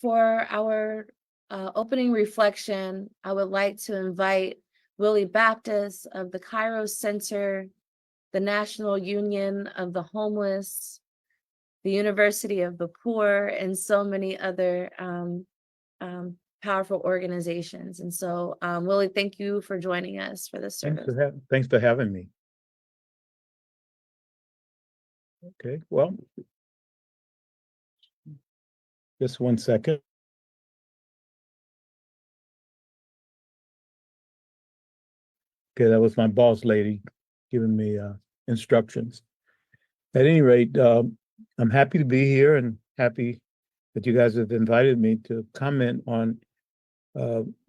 For our opening reflection, I would like to invite Willie Baptist of the Kairos Center, the National Union of the Homeless, the University of the Poor, and so many other powerful organizations. And so, Willie, thank you for joining us for this service. Thanks for having me. Okay, well, just 1 second. Okay, that was my boss lady giving me instructions. At any rate, I'm happy to be here and happy that you guys have invited me to comment on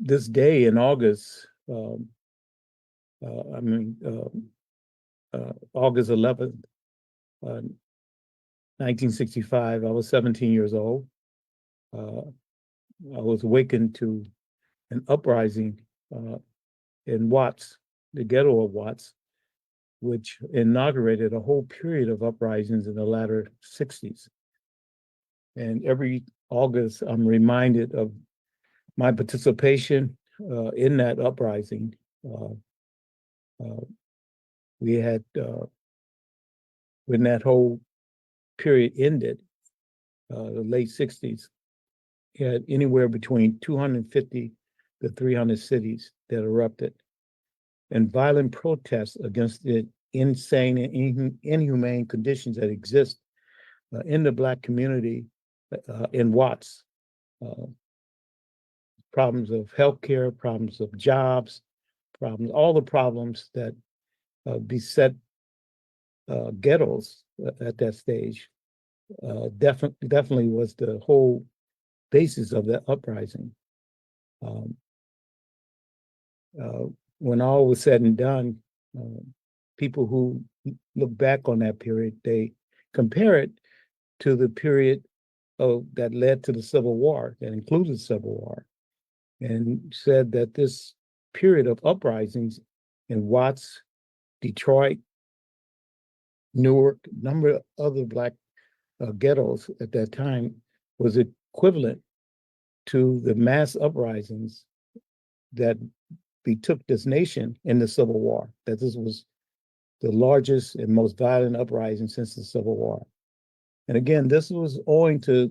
this day in August. August 11th, 1965. I was 17 years old. I was awakened to an uprising in Watts, the ghetto of Watts, which inaugurated a whole period of uprisings in the latter 60s. And every August, I'm reminded of my participation in that uprising. We had, when that whole period ended, the late 60s, you had anywhere between 250 to 300 cities that erupted, and violent protests against the insane and inhumane conditions that exist in the Black community in Watts. Problems of healthcare, problems of jobs, all the problems that beset ghettos at that stage definitely was the whole basis of that uprising. When all was said and done, people who look back on that period, they compare it to the period that led to the Civil War, that included the Civil War, and said that this period of uprisings in Watts, Detroit, Newark, a number of other Black ghettos at that time was equivalent to the mass uprisings that betook this nation in the Civil War, that this was the largest and most violent uprising since the Civil War. And again, this was owing to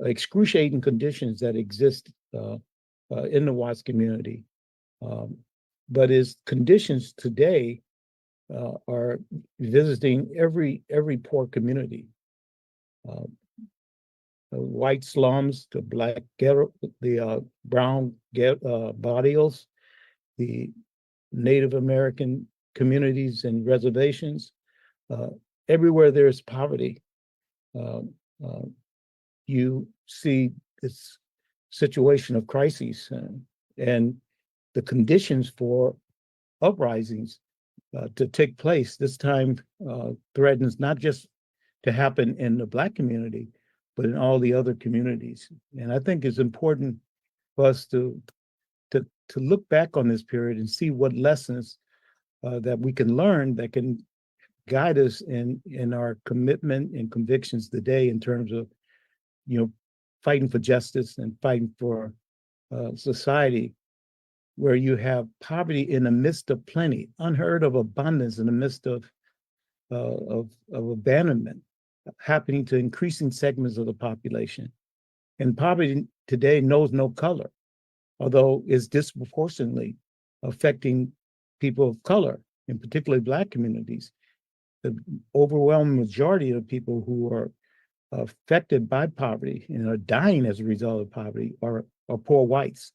excruciating conditions that exist in the Watts community. But its conditions today are visiting every poor community. The white slums, the Black ghetto, the brown barrios, the Native American communities and reservations. Everywhere there's poverty, you see this situation of crises, and the conditions for uprisings to take place this time threatens not just to happen in the Black community, but in all the other communities. And I think it's important for us to look back on this period and see what lessons that we can learn that can guide us in our commitment and convictions today in terms of, fighting for justice and fighting for society where you have poverty in the midst of plenty, unheard of abundance in the midst of abandonment happening to increasing segments of the population. And poverty today knows no color, although it's disproportionately affecting people of color, in particularly Black communities. The overwhelming majority of people who are affected by poverty and are dying as a result of poverty are poor whites.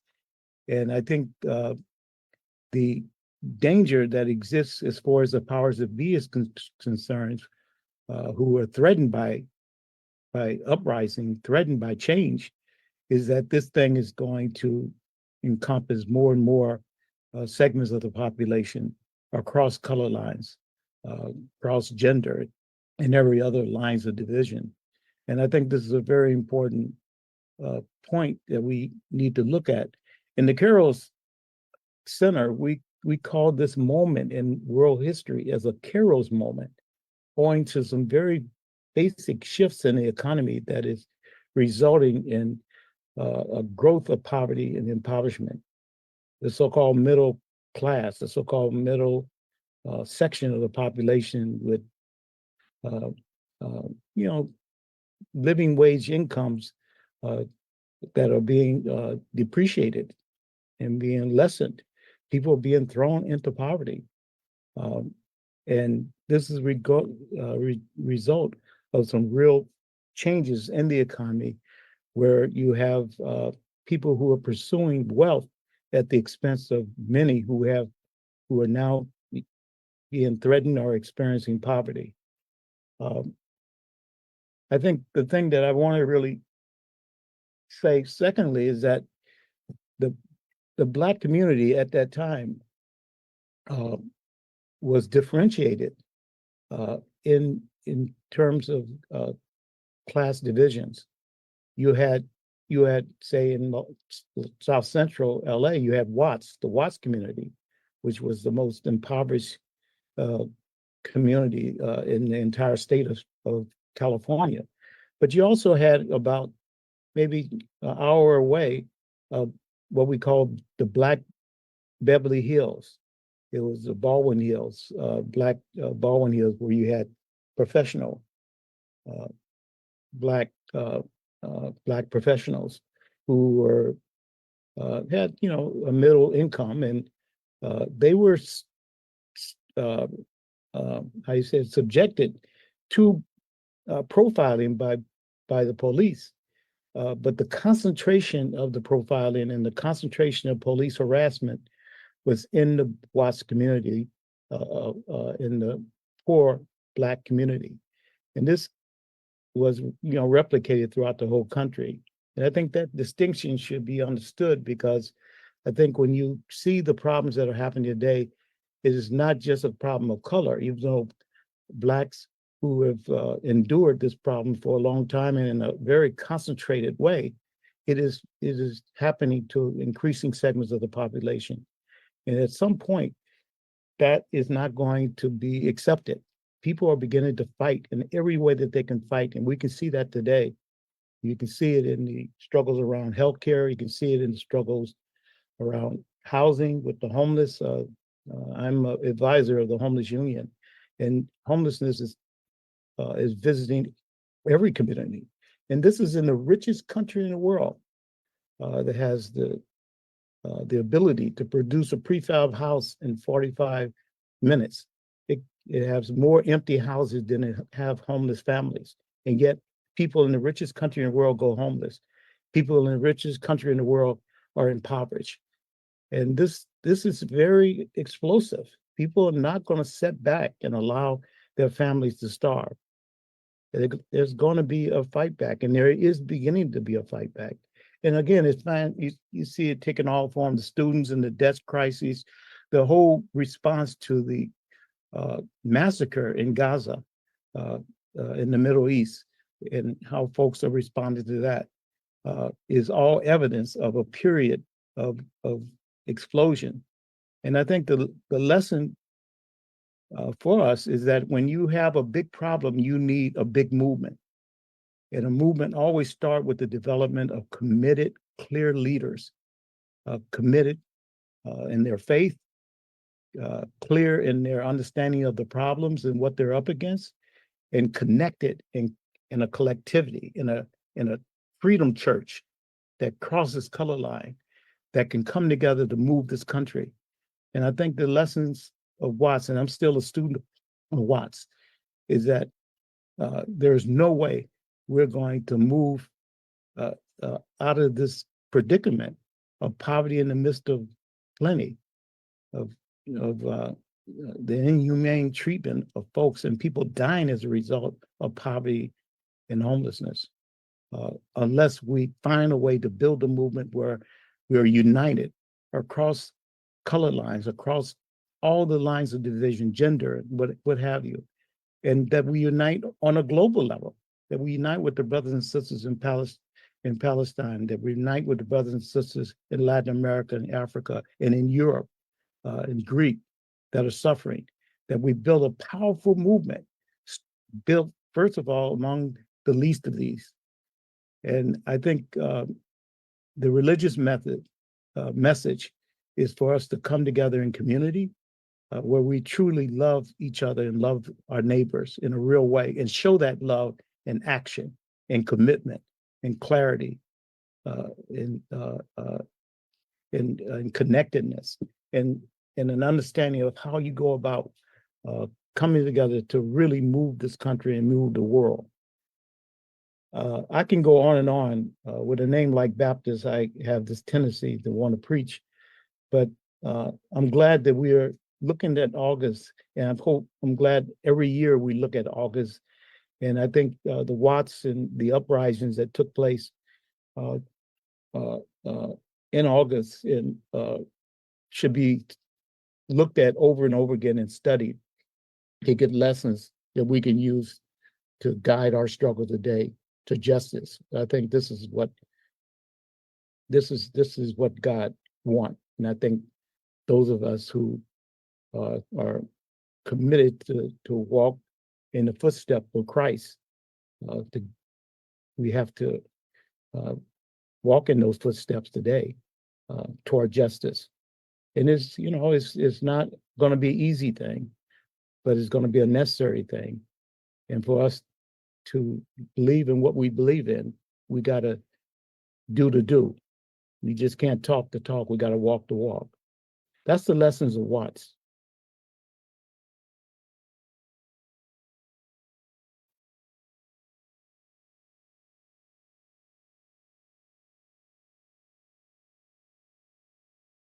And I think the danger that exists as far as the powers that be is concerned, who are threatened by uprising, threatened by change, is that this thing is going to encompass more and more segments of the population across color lines, across gender, and every other lines of division. And I think this is a very important point that we need to look at. In the Kairos Center, we call this moment in world history as a Kairos moment, owing to some very basic shifts in the economy that is resulting in a growth of poverty and impoverishment. The so-called middle class, the so-called middle section of the population with, uh, you know, living wage incomes uh, that are being depreciated and being lessened. People are being thrown into poverty. Um, and this is result of some real changes in the economy where you have people who are pursuing wealth at the expense of many who are now being threatened or experiencing poverty. Um, I think the thing that I want to really say, secondly, is that the the Black community at that time uh, was differentiated uh, in terms of class divisions. You had say in South Central LA, you had the Watts community, which was the most impoverished uh, community in the entire state of California. But you also had about maybe an hour away what we call the Black Beverly Hills. It was the Baldwin Hills, Black Baldwin Hills, where you had professional uh, Black Black professionals who were had a middle income, and they were uh, how you say subjected to profiling by the police. But the concentration of the profiling and the concentration of police harassment was in the Watts community, in the poor Black community, and this was replicated throughout the whole country. And I think that distinction should be understood because I think when you see the problems that are happening today, it is not just a problem of color, even though Blacks who have endured this problem for a long time and in a very concentrated way, it is happening to increasing segments of the population. And at some point, that is not going to be accepted. People are beginning to fight in every way that they can fight, and we can see that today. You can see it in the struggles around healthcare. You can see it in the struggles around housing with the homeless. I'm an advisor of the Homeless Union, and homelessness is visiting every community. And this is in the richest country in the world that has the ability to produce a prefab house in 45 minutes. It has more empty houses than it have homeless families. And yet people in the richest country in the world go homeless. People in the richest country in the world are impoverished. And this is very explosive. People are not going to sit back and allow their families to starve. There's going to be a fight back, and there is beginning to be a fight back. And again, it's fine. You see it taking all forms, the students and the death crises, the whole response to the massacre in Gaza, in the Middle East, and how folks are responding to that is all evidence of a period of explosion. And I think the lesson for us is that when you have a big problem, you need a big movement. And a movement always starts with the development of committed, clear leaders, committed in their faith, clear in their understanding of the problems and what they're up against, and connected in a collectivity, in a freedom church that crosses color line, that can come together to move this country. And I think the lessons of Watts, and I'm still a student of Watts, is that there's no way we're going to move out of this predicament of poverty in the midst of plenty, of the inhumane treatment of folks and people dying as a result of poverty and homelessness, unless we find a way to build a movement where we are united across color lines, across all the lines of division, gender, what have you, and that we unite on a global level, that we unite with the brothers and sisters in Palestine, that we unite with the brothers and sisters in Latin America and Africa and in Europe, in Greek, that are suffering, that we build a powerful movement, built first of all among the least of these. And I think The religious message is for us to come together in community where we truly love each other and love our neighbors in a real way and show that love in action and commitment and clarity and connectedness and an understanding of how you go about coming together to really move this country and move the world. I can go on and on. With a name like Baptist, I have this tendency to want to preach, but I'm glad that we are looking at August, and I'm glad every year we look at August, and I think the Watts and the uprisings that took place in August and should be looked at over and over again and studied to get lessons that we can use to guide our struggle today to justice. I think this is what God wants, and I think those of us who are committed to walk in the footsteps of Christ, we have to walk in those footsteps today toward justice. And it's not going to be an easy thing, but it's going to be a necessary thing. And for us to believe in what we believe in, we got to do the do. We just can't talk the talk. We got to walk the walk. That's the lessons of Watts.